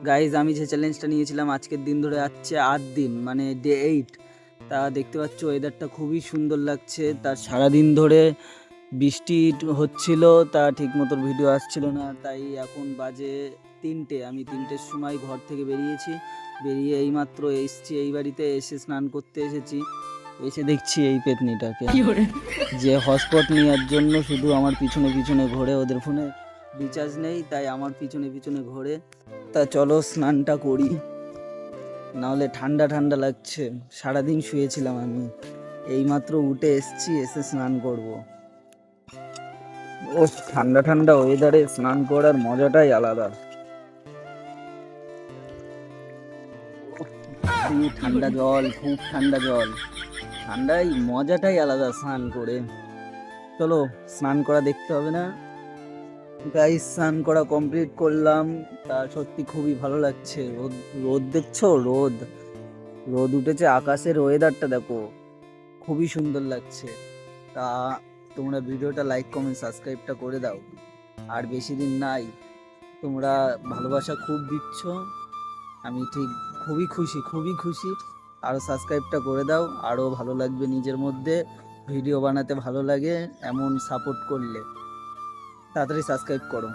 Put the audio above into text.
Guys আমি যে চ্যালেঞ্জটা নিয়েছিলাম আজকের দিন ধরে আসছে 8 দিন, মানে ডে 8। তা দেখতে পাচ্ছ ওয়েদারটা খুবই সুন্দর লাগছে। তার সারাদিন ধরে বৃষ্টি হচ্ছিল, তা ঠিক মতো ভিডিও আসছিল না। তাই এখন বাজে 3টে, আমি 3টের সময় ঘর থেকে বেরিয়েছি। বেরিয়ে এইমাত্র এসছি এই বাড়িতে, এসে স্নান করতে এসেছি। এসে দেখছি এই পেতনিটাকে যে হটস্পট নেওয়ার জন্য শুধু আমার পিছনে পিছনে ঘোরে। ওদের ফোনে রিচার্জ নেই, তাই আমার পিছনে পিছনে ঘোরে। তা চলো স্নানটা করি, নাহলে ঠান্ডা ঠান্ডা লাগছে। সারাদিন শুয়েছিলাম আমি, এইমাত্র উঠে এসছি, এসে স্নান করব। ও ঠান্ডা ঠান্ডা ওয়েদারে স্নান করার মজাটাই আলাদা। ঠান্ডা জল, খুব ঠান্ডা জল, ঠান্ডাই মজাটাই আলাদা স্নান করে। চলো স্নান করা দেখতে হবে না গাইস। স্নান করা কমপ্লিট করলাম, তা সত্যি খুবই ভালো লাগছে। রোদ রোদ দেখছো, রোদ রোদ উঠেছে, আকাশের ওয়েদারটা দেখো, খুবই সুন্দর লাগছে। তা তোমরা ভিডিওটা লাইক কমেন্ট সাবস্ক্রাইবটা করে দাও। আর বেশি দিন নাই, তোমরা ভালোবাসা খুব দিচ্ছ, আমি ঠিক খুবই খুশি, খুবই খুশি। আরও সাবস্ক্রাইবটা করে দাও, আরও ভালো লাগবে নিজের মধ্যে। ভিডিও বানাতে ভালো লাগে এমন সাপোর্ট করলে। তাড়াতাড়ি সাবস্ক্রাইব করো।